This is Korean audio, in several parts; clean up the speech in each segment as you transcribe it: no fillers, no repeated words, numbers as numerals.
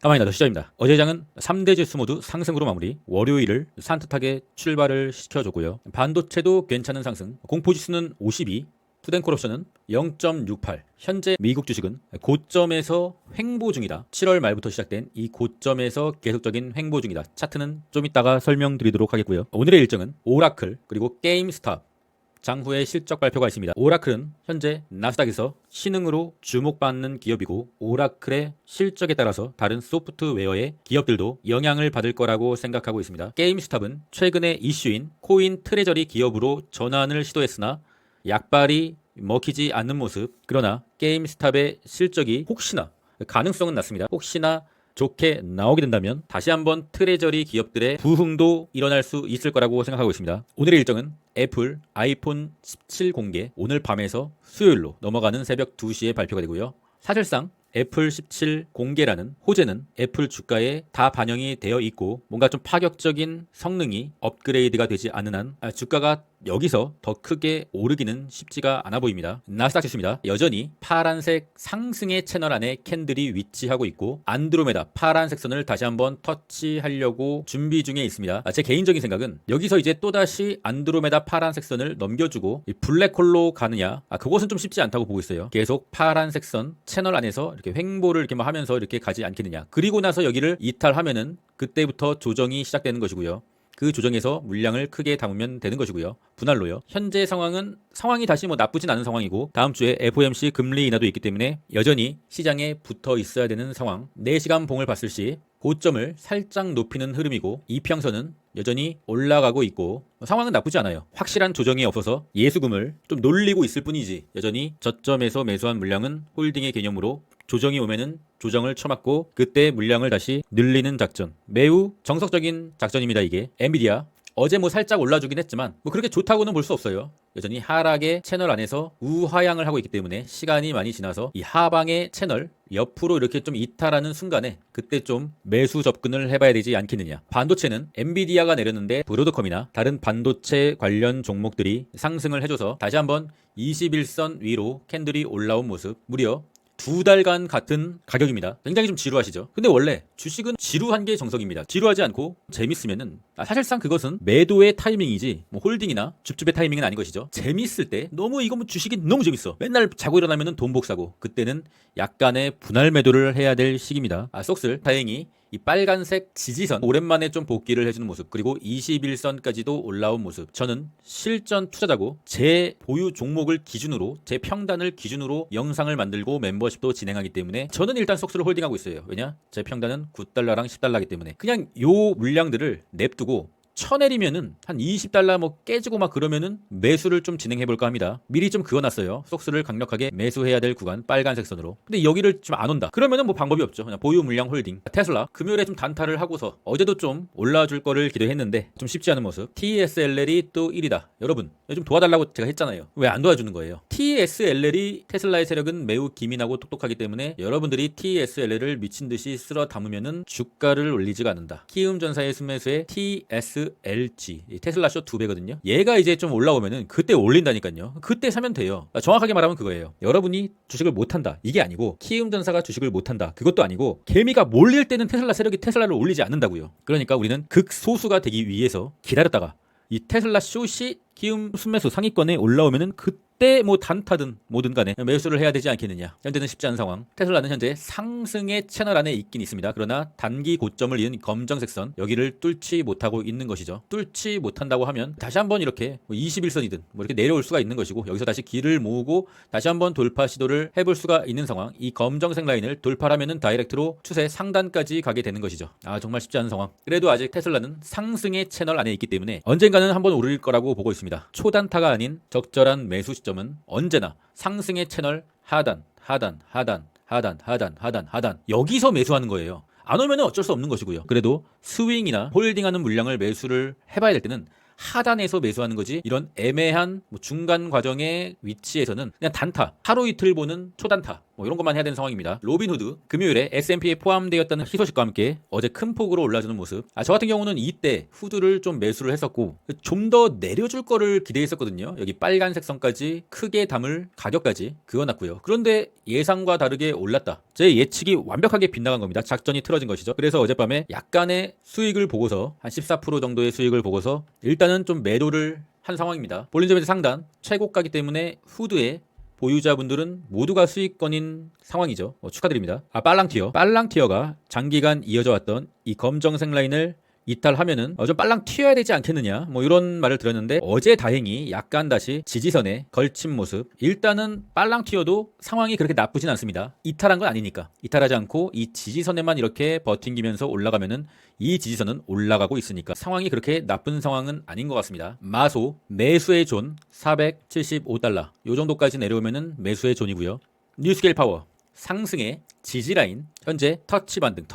가만히나도 시작입니다. 어제 장은 3대 지수 모두 상승으로 마무리, 월요일을 산뜻하게 출발을 시켜줬고요. 반도체도 괜찮은 상승, 공포지수는 52, 푸덴콜옵션은 0.68. 현재 미국 주식은 고점에서 횡보 중이다. 7월 말부터 시작된 이 고점에서 계속적인 횡보 중이다. 차트는 좀 이따가 설명드리도록 하겠고요. 오늘의 일정은 오라클 그리고 게임스탑 장후의 실적 발표가 있습니다. 오라클은 현재 나스닥에서 신흥으로 주목받는 기업이고, 오라클의 실적에 따라서 다른 소프트웨어의 기업들도 영향을 받을 거라고 생각하고 있습니다. 게임스탑은 최근에 이슈인 코인 트레저리 기업으로 전환을 시도했으나 약발이 먹히지 않는 모습. 그러나 게임스탑의 실적이 혹시나, 가능성은 낮습니다. 혹시나 좋게 나오게 된다면 다시 한번 트레저리 기업들의 부흥도 일어날 수 있을 거라고 생각하고 있습니다. 오늘의 일정은 애플 아이폰 17 공개, 오늘 밤에서 수요일로 넘어가는 새벽 2시에 발표가 되고요. 사실상 애플 17 공개라는 호재는 애플 주가에 다 반영이 되어 있고, 뭔가 좀 파격적인 성능이 업그레이드가 되지 않는 한 주가가 여기서 더 크게 오르기는 쉽지가 않아 보입니다. 나스닥 지수입니다. 여전히 파란색 상승의 채널 안에 캔들이 위치하고 있고, 안드로메다 파란색 선을 다시 한번 터치하려고 준비 중에 있습니다. 제 개인적인 생각은 여기서 이제 또다시 안드로메다 파란색 선을 넘겨주고 이 블랙홀로 가느냐, 그것은 좀 쉽지 않다고 보고 있어요. 계속 파란색 선 채널 안에서 이렇게 횡보를 이렇게 하면서 이렇게 가지 않겠느냐. 그리고 나서 여기를 이탈하면은 그때부터 조정이 시작되는 것이고요. 그 조정에서 물량을 크게 담으면 되는 것이고요. 분할로요. 현재 상황이 다시 나쁘진 않은 상황이고, 다음 주에 FOMC 금리 인하도 있기 때문에 여전히 시장에 붙어 있어야 되는 상황. 4시간 봉을 봤을 시 고점을 살짝 높이는 흐름이고, 이평선은 여전히 올라가고 있고, 상황은 나쁘지 않아요. 확실한 조정이 없어서 예수금을 좀 놀리고 있을 뿐이지, 여전히 저점에서 매수한 물량은 홀딩의 개념으로 조정이 오면은 조정을 쳐맞고 그때 물량을 다시 늘리는 작전. 매우 정석적인 작전입니다. 이게 엔비디아 어제 살짝 올라주긴 했지만 그렇게 좋다고는 볼 수 없어요. 여전히 하락의 채널 안에서 우하향을 하고 있기 때문에 시간이 많이 지나서 이 하방의 채널 옆으로 이렇게 좀 이탈하는 순간에 그때 좀 매수 접근을 해봐야 되지 않겠느냐. 반도체는 엔비디아가 내렸는데 브로드컴이나 다른 반도체 관련 종목들이 상승을 해줘서 다시 한번 21선 위로 캔들이 올라온 모습. 무려 2달간 같은 가격입니다. 굉장히 좀 지루하시죠? 근데 원래 주식은 지루한 게 정석입니다. 지루하지 않고 재밌으면은 사실상 그것은 매도의 타이밍이지 홀딩이나 줍줍의 타이밍은 아닌 것이죠. 재밌을 때 너무 이거 주식이 너무 재밌어. 맨날 자고 일어나면은 돈 복사고, 그때는 약간의 분할 매도를 해야 될 시기입니다. 쏙슬 다행히 이 빨간색 지지선 오랜만에 좀 복귀를 해주는 모습, 그리고 21선까지도 올라온 모습. 저는 실전 투자자고 제 보유 종목을 기준으로, 제 평단을 기준으로 영상을 만들고 멤버십도 진행하기 때문에 저는 일단 쏙스를 홀딩하고 있어요. 왜냐? 제 평단은 9달러랑 10달러이기 때문에 그냥 요 물량들을 냅두고 쳐내리면은 한 20달러 깨지고 그러면은 매수를 좀 진행해볼까 합니다. 미리 좀 그어놨어요. 속수를 강력하게 매수해야 될 구간 빨간색 선으로. 근데 여기를 좀 안 온다. 그러면은 방법이 없죠. 그냥 보유 물량 홀딩. 테슬라 금요일에 좀 단타를 하고서 어제도 좀 올라줄 거를 기대했는데 좀 쉽지 않은 모습. TSLL이 또 1이다. 여러분 좀 도와달라고 제가 했잖아요. 왜 안 도와주는 거예요? TSLL이 테슬라의 세력은 매우 기민하고 똑똑하기 때문에 여러분들이 TSLL을 미친듯이 쓸어 담으면은 주가를 올리지가 않는다. 키움전사의 순매수에 TSLG 테슬라쇼 2배거든요. 얘가 이제 좀 올라오면은 그때 올린다니까요. 그때 사면 돼요. 정확하게 말하면 그거예요. 여러분이 주식을 못한다 이게 아니고, 키움전사가 주식을 못한다 그것도 아니고, 개미가 몰릴 때는 테슬라 세력이 테슬라를 올리지 않는다고요. 그러니까 우리는 극소수가 되기 위해서 기다렸다가 이 테슬라 숏이 키움 순매수 상위권에 올라오면은 그때 단타든 뭐든 간에 매수를 해야 되지 않겠느냐. 현재는 쉽지 않은 상황. 테슬라는 현재 상승의 채널 안에 있긴 있습니다. 그러나 단기 고점을 이은 검정색 선, 여기를 뚫지 못하고 있는 것이죠. 뚫지 못한다고 하면 다시 한번 이렇게 21선이든 이렇게 내려올 수가 있는 것이고, 여기서 다시 길을 모으고 다시 한번 돌파 시도를 해볼 수가 있는 상황. 이 검정색 라인을 돌파하면은 다이렉트로 추세 상단까지 가게 되는 것이죠. 정말 쉽지 않은 상황. 그래도 아직 테슬라는 상승의 채널 안에 있기 때문에 언젠가는 한번 오를 거라고 보고 있습니다. 초단타가 아닌 적절한 매수 시점은 언제나 상승의 채널 하단 여기서 매수하는 거예요. 안 오면 어쩔 수 없는 것이고요. 그래도 스윙이나 홀딩하는 물량을 매수를 해봐야 될 때는 하단에서 매수하는 거지, 이런 애매한 중간 과정의 위치에서는 그냥 단타, 하루 이틀 보는 초단타 뭐 이런 것만 해야 되는 상황입니다. 로빈후드 금요일에 S&P에 포함되었다는 희소식과 함께 어제 큰 폭으로 올라주는 모습. 저 같은 경우는 이때 후드를 좀 매수를 했었고 좀 더 내려줄 거를 기대했었거든요. 여기 빨간색 선까지 크게 담을 가격까지 그어놨고요. 그런데 예상과 다르게 올랐다. 제 예측이 완벽하게 빗나간 겁니다. 작전이 틀어진 것이죠. 그래서 어젯밤에 약간의 수익을 보고서 한 14% 정도의 수익을 보고서 일단은 좀 매도를 한 상황입니다. 볼린저 밴드 상단 최고가기 때문에 후드에 보유자분들은 모두가 수익권인 상황이죠. 축하드립니다. 빨랑티어가 장기간 이어져 왔던 이 검정색 라인을 이탈하면은 좀 빨랑 튀어야 되지 않겠느냐 뭐 이런 말을 들었는데 어제 다행히 약간 다시 지지선에 걸친 모습. 일단은 빨랑 튀어도 상황이 그렇게 나쁘진 않습니다. 이탈한 건 아니니까. 이탈하지 않고 이 지지선에만 이렇게 버팅기면서 올라가면은 이 지지선은 올라가고 있으니까 상황이 그렇게 나쁜 상황은 아닌 것 같습니다. 마소 매수의 존 475달러 요 정도까지 내려오면은 매수의 존이고요. 뉴스케일 파워 상승의 지지라인 현재 터치반등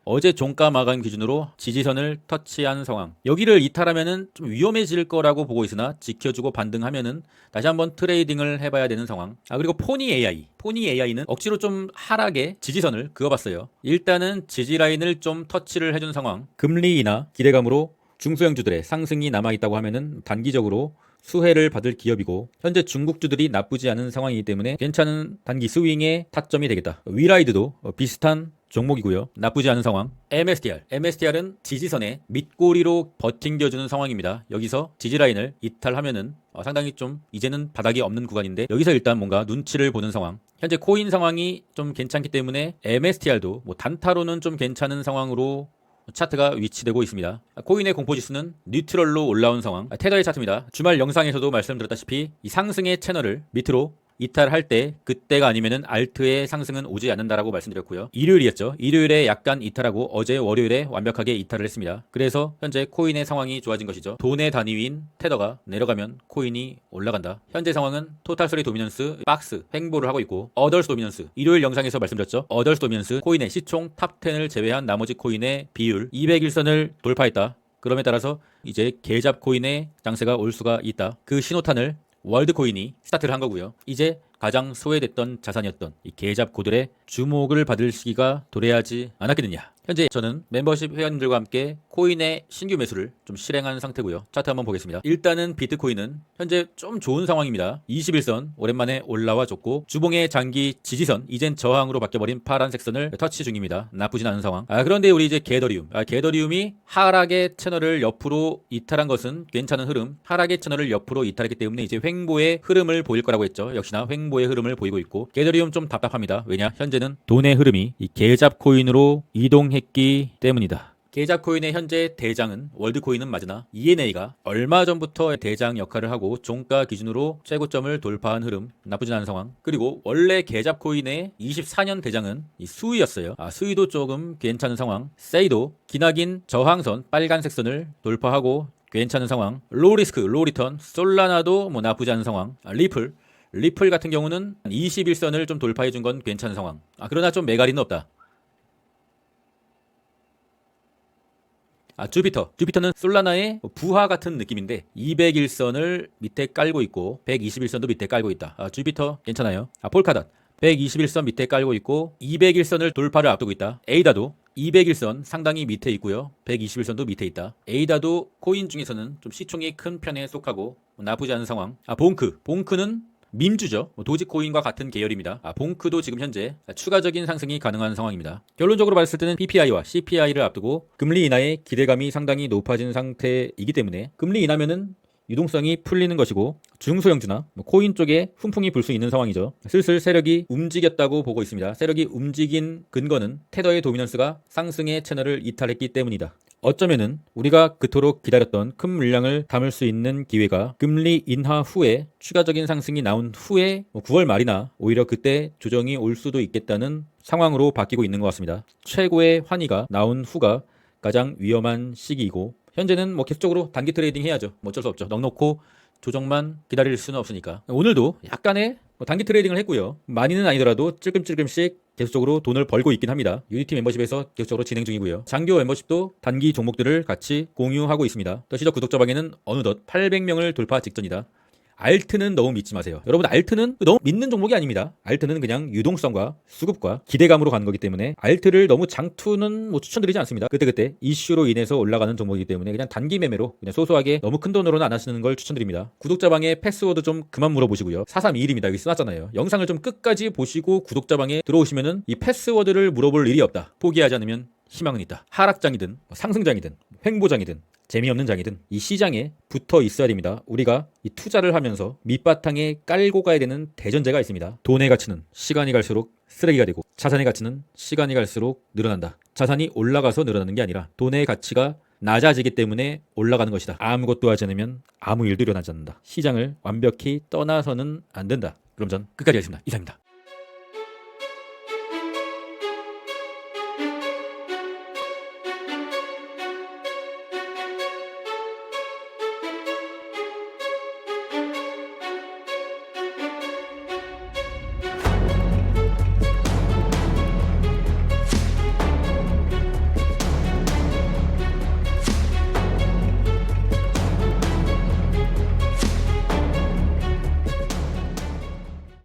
어제 종가 마감 기준으로 지지선을 터치한 상황. 여기를 이탈하면은 좀 위험해질 거라고 보고 있으나 지켜주고 반등하면은 다시 한번 트레이딩을 해봐야 되는 상황. 그리고 포니 AI는 억지로 좀 하락의 지지선을 그어봤어요. 일단은 지지라인을 좀 터치를 해준 상황. 금리 인하 기대감으로 중소형주들의 상승이 남아있다고 하면은 단기적으로 수혜를 받을 기업이고 현재 중국주들이 나쁘지 않은 상황이기 때문에 괜찮은 단기 스윙의 타점이 되겠다. 위라이드도 비슷한 종목이고요. 나쁘지 않은 상황. MSTR은 지지선에 밑꼬리로 버팅겨주는 상황입니다. 여기서 지지라인을 이탈하면은 상당히 좀 이제는 바닥이 없는 구간인데 여기서 일단 뭔가 눈치를 보는 상황. 현재 코인 상황이 좀 괜찮기 때문에 MSTR도 뭐 단타로는 좀 괜찮은 상황으로 차트가 위치되고 있습니다. 코인의 공포지수는 뉴트럴로 올라온 상황. 테더의 차트입니다. 주말 영상에서도 말씀드렸다시피 이 상승의 채널을 밑으로 이탈할 때 그때가 아니면은 알트의 상승은 오지 않는다라고 말씀드렸고요. 일요일에 약간 이탈하고 어제 월요일에 완벽하게 이탈을 했습니다. 그래서 현재 코인의 상황이 좋아진 것이죠. 돈의 단위인 테더가 내려가면 코인이 올라간다. 현재 상황은 토탈스토리 도미넌스 박스 횡보를 하고 있고 어덜스 도미넌스 일요일 영상에서 말씀드렸죠. 어덜스 도미넌스 코인의 시총 탑 10을 제외한 나머지 코인의 비율 201선을 돌파했다. 그럼에 따라서 이제 개잡 코인의 장세가 올 수가 있다. 그 신호탄을 월드코인이 스타트를 한 거고요. 이제 가장 소외됐던 자산이었던 이 개잡고들의 주목을 받을 시기가 도래하지 않았겠느냐. 현재 저는 멤버십 회원님들과 함께 코인의 신규 매수를 좀 실행한 상태고요. 차트 한번 보겠습니다. 일단은 비트코인은 현재 좀 좋은 상황입니다. 21선 오랜만에 올라와 줬고 주봉의 장기 지지선 이젠 저항으로 바뀌어버린 파란색 선을 터치 중입니다. 나쁘진 않은 상황. 그런데 우리 이제 게더리움이 하락의 채널을 옆으로 이탈한 것은 괜찮은 흐름. 하락의 채널을 옆으로 이탈했기 때문에 이제 횡보의 흐름을 보일 거라고 했죠. 역시나 횡보의 흐름을 보이고 있고 게더리움 좀 답답합니다. 왜냐? 현재는 돈의 흐름이 이 개잡 코인으로 이동했기 때문이다. 개잡 코인의 현재 대장은 월드코인은 맞으나 ENA가 얼마 전부터 대장 역할을 하고 종가 기준으로 최고점을 돌파한 흐름. 나쁘진 않은 상황. 그리고 원래 개잡 코인의 24년 대장은 이 수위였어요. 수위도 조금 괜찮은 상황. 세이도 기나긴 저항선 빨간색 선을 돌파하고 괜찮은 상황. 로우리스크 로우리턴 솔라나도 뭐 나쁘지 않은 상황. 리플 같은 경우는 21선을 좀 돌파해 준 건 괜찮은 상황. 그러나 좀 메가리는 없다. 주피터는 솔라나의 부하 같은 느낌인데 201선을 밑에 깔고 있고 121선도 밑에 깔고 있다. 주피터 괜찮아요. 폴카닷 121선 밑에 깔고 있고 201선을 돌파를 앞두고 있다. 에이다도 201선 상당히 밑에 있고요. 121선도 밑에 있다. 에이다도 코인 중에서는 좀 시총이 큰 편에 속하고 나쁘지 않은 상황. 봉크는 민주죠. 도지코인과 같은 계열입니다. 봉크도 지금 현재 추가적인 상승이 가능한 상황입니다. 결론적으로 봤을 때는 PPI와 CPI를 앞두고 금리 인하의 기대감이 상당히 높아진 상태이기 때문에 금리 인하면은 유동성이 풀리는 것이고 중소형주나 코인 쪽에 훈풍이 불 수 있는 상황이죠. 슬슬 세력이 움직였다고 보고 있습니다. 세력이 움직인 근거는 테더의 도미넌스가 상승의 채널을 이탈했기 때문이다. 어쩌면은 우리가 그토록 기다렸던 큰 물량을 담을 수 있는 기회가 금리 인하 후에 추가적인 상승이 나온 후에 9월 말이나 오히려 그때 조정이 올 수도 있겠다는 상황으로 바뀌고 있는 것 같습니다. 최고의 환희가 나온 후가 가장 위험한 시기이고 현재는 계속적으로 단기 트레이딩 해야죠. 어쩔 수 없죠. 넉넉고 조정만 기다릴 수는 없으니까. 오늘도 약간의 단기 트레이딩을 했고요. 많이는 아니더라도 찔끔찔끔씩 계속적으로 돈을 벌고 있긴 합니다. 유니티 멤버십에서 계속적으로 진행 중이고요. 장교 멤버십도 단기 종목들을 같이 공유하고 있습니다. 더시더 구독자 방에는 어느덧 800명을 돌파 직전이다. 알트는 너무 믿지 마세요. 여러분, 알트는 너무 믿는 종목이 아닙니다. 알트는 그냥 유동성과 수급과 기대감으로 가는 거기 때문에 알트를 너무 장투는 뭐 추천드리지 않습니다. 그때 이슈로 인해서 올라가는 종목이기 때문에 그냥 단기 매매로 그냥 소소하게 너무 큰 돈으로는 안 하시는 걸 추천드립니다. 구독자방에 패스워드 좀 그만 물어보시고요. 4321입니다. 여기 써놨잖아요. 영상을 좀 끝까지 보시고 구독자방에 들어오시면은 이 패스워드를 물어볼 일이 없다. 포기하지 않으면 희망은 있다. 하락장이든 상승장이든 횡보장이든 재미없는 장이든 이 시장에 붙어 있어야 됩니다. 우리가 이 투자를 하면서 밑바탕에 깔고 가야 되는 대전제가 있습니다. 돈의 가치는 시간이 갈수록 쓰레기가 되고 자산의 가치는 시간이 갈수록 늘어난다. 자산이 올라가서 늘어나는 게 아니라 돈의 가치가 낮아지기 때문에 올라가는 것이다. 아무것도 하지 않으면 아무 일도 일어나지 않는다. 시장을 완벽히 떠나서는 안 된다. 그럼 전 끝까지 하겠습니다. 이상입니다.